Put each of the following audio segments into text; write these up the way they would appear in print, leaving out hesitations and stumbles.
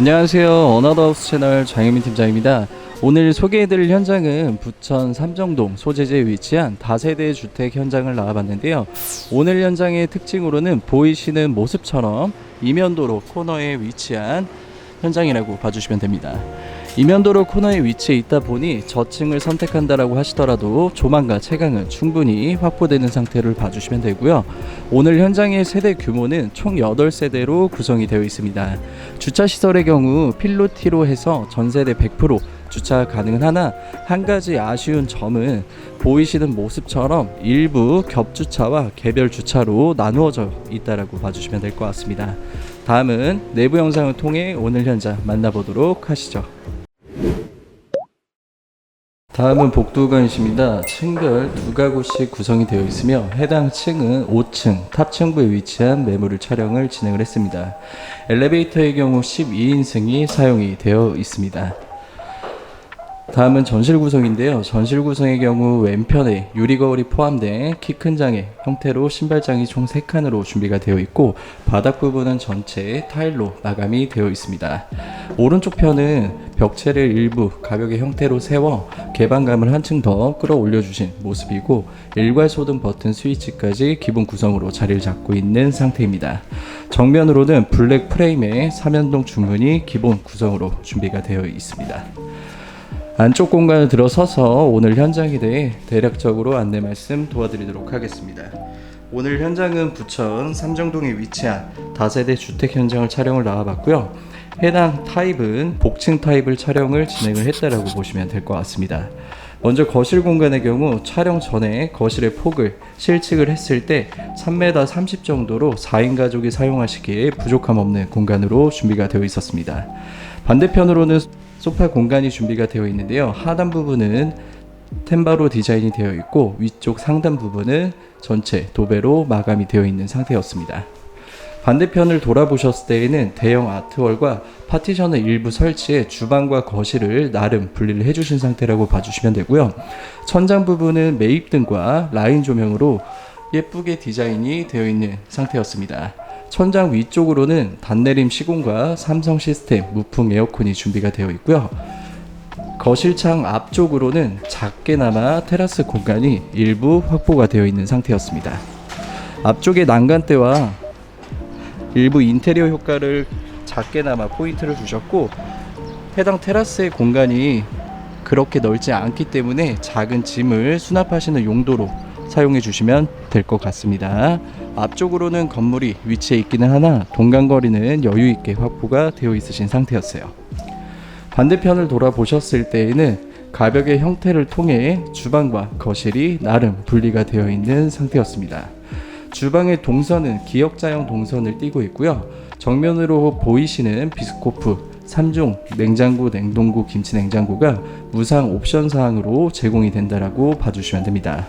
안녕하세요. 어나더하우스 채널 장혜민 팀장입니다. 오늘 소개해드릴 현장은 부천 삼정동 소재지에 위치한 다세대 주택 현장을 나와봤는데요. 오늘 현장의 특징으로는 보이시는 모습처럼 이면도로 코너에 위치한 현장이라고 봐주시면 됩니다. 이면도로 코너에 위치해 있다 보니 저층을 선택한다라고 하시더라도 조망과 채광은 충분히 확보되는 상태를 봐주시면 되고요. 오늘 현장의 세대 규모는 총 8세대로 구성이 되어 있습니다. 주차 시설의 경우 필로티로 해서 전세대 100% 주차 가능은 하나, 한 가지 아쉬운 점은 보이시는 모습처럼 일부 겹주차와 개별 주차로 나누어져 있다라고 봐주시면 될 것 같습니다. 다음은 내부 영상을 통해 오늘 현장 만나보도록 하시죠. 다음은 복도관이십니다. 층별 2가구씩 구성이 되어 있으며 해당 층은 5층 탑층부에 위치한 매물을 촬영을 진행을 했습니다. 엘리베이터의 경우 12인승이 사용이 되어 있습니다. 다음은 전실 구성인데요. 전실 구성의 경우 왼편에 유리거울이 포함된 키 큰 장의 형태로 신발장이 총 3칸으로 준비가 되어 있고 바닥 부분은 전체 타일로 마감이 되어 있습니다. 오른쪽 편은 벽체를 일부 가벽의 형태로 세워 개방감을 한층 더 끌어올려 주신 모습이고 일괄 소등 버튼 스위치까지 기본 구성으로 자리를 잡고 있는 상태입니다. 정면으로는 블랙 프레임의 3연동 중문이 기본 구성으로 준비가 되어 있습니다. 안쪽 공간을 들어서서 오늘 현장에 대해 대략적으로 안내 말씀 도와드리도록 하겠습니다. 오늘 현장은 부천 삼정동에 위치한 다세대 주택 현장을 촬영을 나와봤고요. 해당 타입은 복층 타입을 촬영을 진행을 했다라고 보시면 될 것 같습니다. 먼저 거실 공간의 경우 촬영 전에 거실의 폭을 실측을 했을 때 3m 30 정도로 4인 가족이 사용하시기에 부족함 없는 공간으로 준비가 되어 있었습니다. 반대편으로는 소파 공간이 준비가 되어 있는데요. 하단 부분은 템바로 디자인이 되어 있고 위쪽 상단 부분은 전체 도배로 마감이 되어 있는 상태였습니다. 반대편을 돌아보셨을 때에는 대형 아트월과 파티션을 일부 설치해 주방과 거실을 나름 분리를 해주신 상태라고 봐주시면 되고요. 천장 부분은 매입등과 라인 조명으로 예쁘게 디자인이 되어 있는 상태였습니다. 천장 위쪽으로는 단내림 시공과 삼성 시스템 무풍 에어컨이 준비가 되어 있고요. 거실창 앞쪽으로는 작게나마 테라스 공간이 일부 확보가 되어 있는 상태였습니다. 앞쪽에 난간대와 일부 인테리어 효과를 작게나마 포인트를 주셨고 해당 테라스의 공간이 그렇게 넓지 않기 때문에 작은 짐을 수납하시는 용도로 사용해 주시면 될 것 같습니다. 앞쪽으로는 건물이 위치해 있기는 하나 동간거리는 여유 있게 확보가 되어 있으신 상태였어요. 반대편을 돌아보셨을 때에는 가벽의 형태를 통해 주방과 거실이 나름 분리가 되어 있는 상태였습니다. 주방의 동선은 기역자형 동선을 띠고 있고요. 정면으로 보이시는 비스코프 3종 냉장고, 냉동고, 김치 냉장고가 무상 옵션 사항으로 제공이 된다라고 봐주시면 됩니다.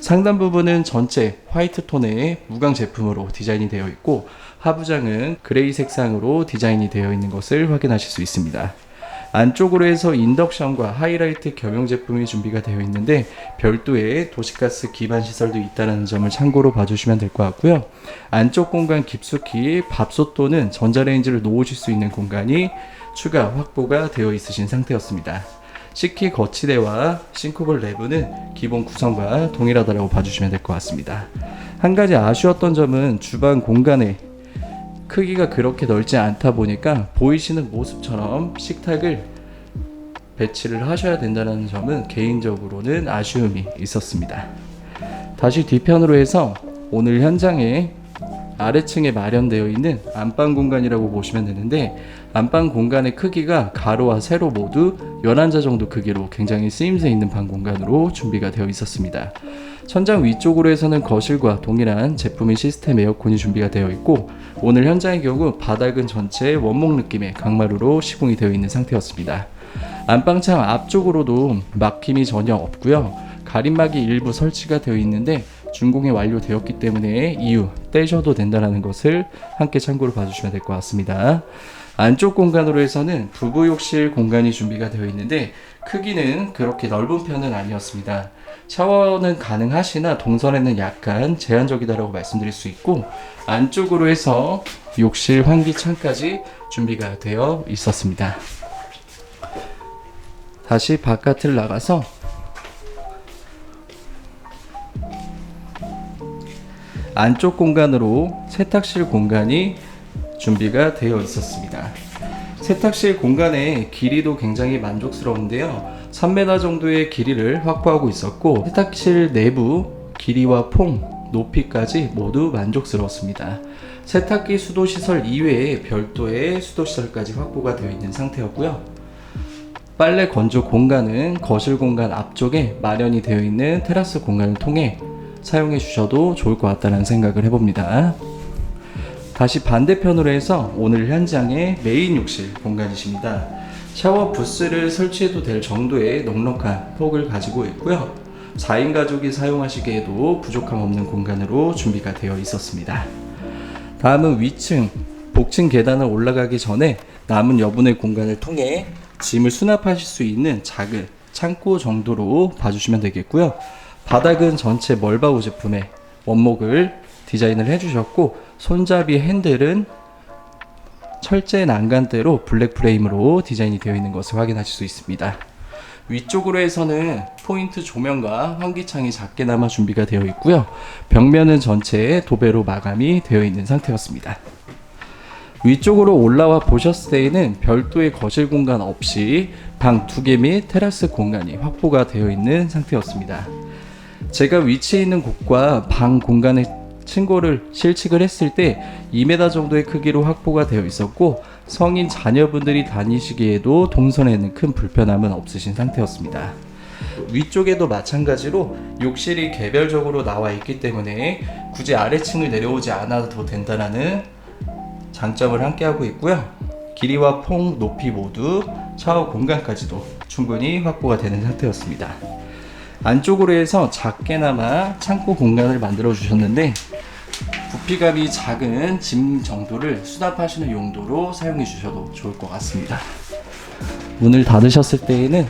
상단 부분은 전체 화이트 톤의 무광 제품으로 디자인이 되어 있고 하부장은 그레이 색상으로 디자인이 되어 있는 것을 확인하실 수 있습니다. 안쪽으로 해서 인덕션과 하이라이트 겸용 제품이 준비가 되어 있는데 별도의 도시가스 기반 시설도 있다는 점을 참고로 봐주시면 될 것 같고요. 안쪽 공간 깊숙이 밥솥 또는 전자레인지를 놓으실 수 있는 공간이 추가 확보가 되어 있으신 상태였습니다. 식기 거치대와 싱크볼 내부는 기본 구성과 동일하다고 봐주시면 될 것 같습니다. 한 가지 아쉬웠던 점은 주방 공간의 크기가 그렇게 넓지 않다 보니까 보이시는 모습처럼 식탁을 배치를 하셔야 된다는 점은 개인적으로는 아쉬움이 있었습니다. 다시 뒤편으로 해서 오늘 현장에 아래층에 마련되어 있는 안방 공간이라고 보시면 되는데 안방 공간의 크기가 가로와 세로 모두 11자 정도 크기로 굉장히 쓰임새 있는 방 공간으로 준비가 되어 있었습니다. 천장 위쪽으로 해서는 거실과 동일한 제품의 시스템 에어컨이 준비가 되어 있고 오늘 현장의 경우 바닥은 전체 원목 느낌의 강마루로 시공이 되어 있는 상태였습니다. 안방창 앞쪽으로도 막힘이 전혀 없고요. 가림막이 일부 설치가 되어 있는데 준공이 완료되었기 때문에 이후 떼셔도 된다는 것을 함께 참고로 봐주시면 될 것 같습니다. 안쪽 공간으로 해서는 부부 욕실 공간이 준비가 되어 있는데 크기는 그렇게 넓은 편은 아니었습니다. 샤워는 가능하시나 동선에는 약간 제한적이다라고 말씀드릴 수 있고, 안쪽으로 해서 욕실 환기창까지 준비가 되어 있었습니다. 다시 바깥을 나가서 안쪽 공간으로 세탁실 공간이 준비가 되어 있었습니다. 세탁실 공간의 길이도 굉장히 만족스러운데요. 3m 정도의 길이를 확보하고 있었고, 세탁실 내부 길이와 폼, 높이까지 모두 만족스러웠습니다. 세탁기 수도시설 이외에 별도의 수도시설까지 확보가 되어 있는 상태였고요. 빨래 건조 공간은 거실 공간 앞쪽에 마련이 되어 있는 테라스 공간을 통해 사용해 주셔도 좋을 것 같다는 생각을 해봅니다. 다시 반대편으로 해서 오늘 현장의 메인 욕실 공간이십니다. 샤워 부스를 설치해도 될 정도의 넉넉한 폭을 가지고 있고요. 4인 가족이 사용하시기에도 부족함 없는 공간으로 준비가 되어 있었습니다. 다음은 위층, 복층 계단을 올라가기 전에 남은 여분의 공간을 통해 짐을 수납하실 수 있는 작은 창고 정도로 봐주시면 되겠고요. 바닥은 전체 멀바우 제품의 원목을 디자인을 해주셨고, 손잡이 핸들은 철제 난간대로 블랙 프레임으로 디자인이 되어 있는 것을 확인하실 수 있습니다. 위쪽으로 해서는 포인트 조명과 환기창이 작게나마 준비가 되어 있고요. 벽면은 전체 도배로 마감이 되어 있는 상태였습니다. 위쪽으로 올라와 보셨을 때에는 별도의 거실 공간 없이 방 2개 및 테라스 공간이 확보가 되어 있는 상태였습니다. 제가 위치해 있는 곳과 방 공간의 층고를 실측을 했을 때 2m 정도의 크기로 확보가 되어 있었고, 성인 자녀분들이 다니시기에도 동선에는 큰 불편함은 없으신 상태였습니다. 위쪽에도 마찬가지로 욕실이 개별적으로 나와 있기 때문에 굳이 아래층을 내려오지 않아도 된다는 장점을 함께하고 있고요. 길이와 폭, 높이 모두 샤워 공간까지도 충분히 확보가 되는 상태였습니다. 안쪽으로 해서 작게나마 창고 공간을 만들어 주셨는데, 부피감이 작은 짐 정도를 수납하시는 용도로 사용해 주셔도 좋을 것 같습니다. 문을 닫으셨을 때에는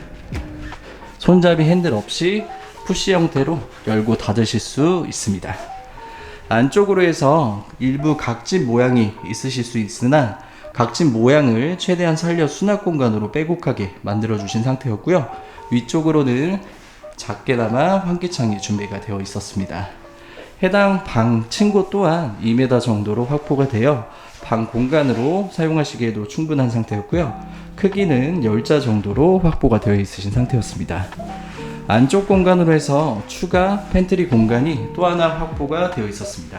손잡이 핸들 없이 푸시 형태로 열고 닫으실 수 있습니다. 안쪽으로 해서 일부 각집 모양이 있으실 수 있으나 각집 모양을 최대한 살려 수납 공간으로 빼곡하게 만들어 주신 상태였고요. 위쪽으로는 작게나마 환기창이 준비가 되어 있었습니다. 해당 방 층고 또한 2m 정도로 확보가 되어 방 공간으로 사용하시기에도 충분한 상태였고요. 크기는 10자 정도로 확보가 되어 있으신 상태였습니다. 안쪽 공간으로 해서 추가 팬트리 공간이 또 하나 확보가 되어 있었습니다.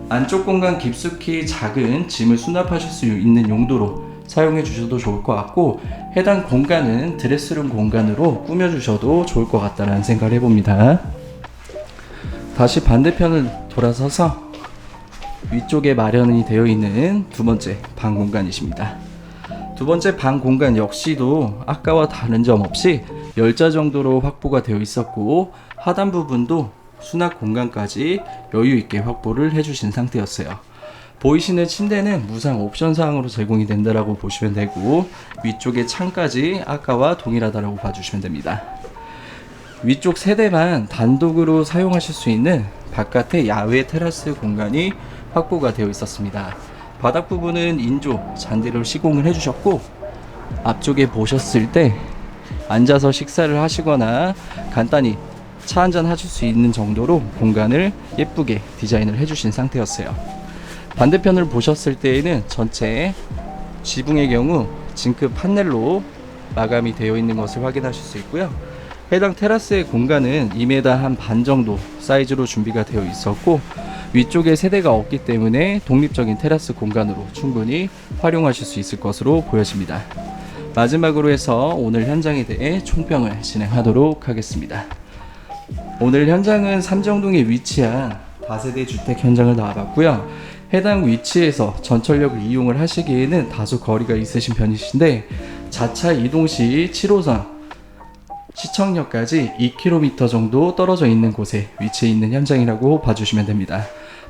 안쪽 공간 깊숙이 작은 짐을 수납하실 수 있는 용도로 사용해 주셔도 좋을 것 같고, 해당 공간은 드레스룸 공간으로 꾸며 주셔도 좋을 것 같다는 생각을 해봅니다. 다시 반대편을 돌아서서 위쪽에 마련이 되어 있는 두 번째 방 공간이십니다. 두 번째 방 공간 역시도 아까와 다른 점 없이 10자 정도로 확보가 되어 있었고, 하단 부분도 수납 공간까지 여유 있게 확보를 해주신 상태였어요. 보이시는 침대는 무상 옵션 사항으로 제공이 된다라고 보시면 되고, 위쪽의 창까지 아까와 동일하다라고 봐주시면 됩니다. 위쪽 세대만 단독으로 사용하실 수 있는 바깥의 야외 테라스 공간이 확보가 되어 있었습니다. 바닥 부분은 인조 잔디로 시공을 해주셨고, 앞쪽에 보셨을 때 앉아서 식사를 하시거나 간단히 차 한잔 하실 수 있는 정도로 공간을 예쁘게 디자인을 해주신 상태였어요. 반대편을 보셨을 때에는 전체 지붕의 경우 징크 판넬로 마감이 되어 있는 것을 확인하실 수 있고요. 해당 테라스의 공간은 2m 한 반 정도 사이즈로 준비가 되어 있었고, 위쪽에 세대가 없기 때문에 독립적인 테라스 공간으로 충분히 활용하실 수 있을 것으로 보여집니다. 마지막으로 해서 오늘 현장에 대해 총평을 진행하도록 하겠습니다. 오늘 현장은 삼정동에 위치한 다세대 주택 현장을 나와봤고요. 해당 위치에서 전철역을 이용을 하시기에는 다소 거리가 있으신 편이신데, 자차 이동 시 7호선 시청역까지 2km 정도 떨어져 있는 곳에 위치해 있는 현장이라고 봐주시면 됩니다.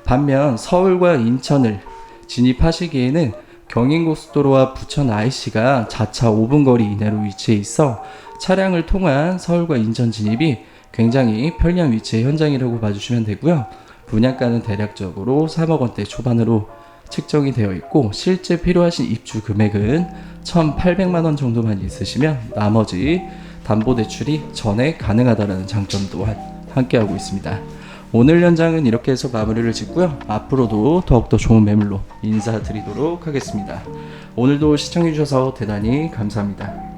반면 서울과 인천을 진입하시기에는 경인고속도로와 부천 IC가 자차 5분 거리 이내로 위치해 있어 차량을 통한 서울과 인천 진입이 굉장히 편리한 위치의 현장이라고 봐주시면 되고요. 분양가는 대략적으로 3억 원대 초반으로 측정이 되어 있고, 실제 필요하신 입주 금액은 1,800만 원 정도만 있으시면 나머지 담보대출이 전액 가능하다는 장점 또한 함께하고 있습니다. 오늘 현장은 이렇게 해서 마무리를 짓고요. 앞으로도 더욱더 좋은 매물로 인사드리도록 하겠습니다. 오늘도 시청해주셔서 대단히 감사합니다.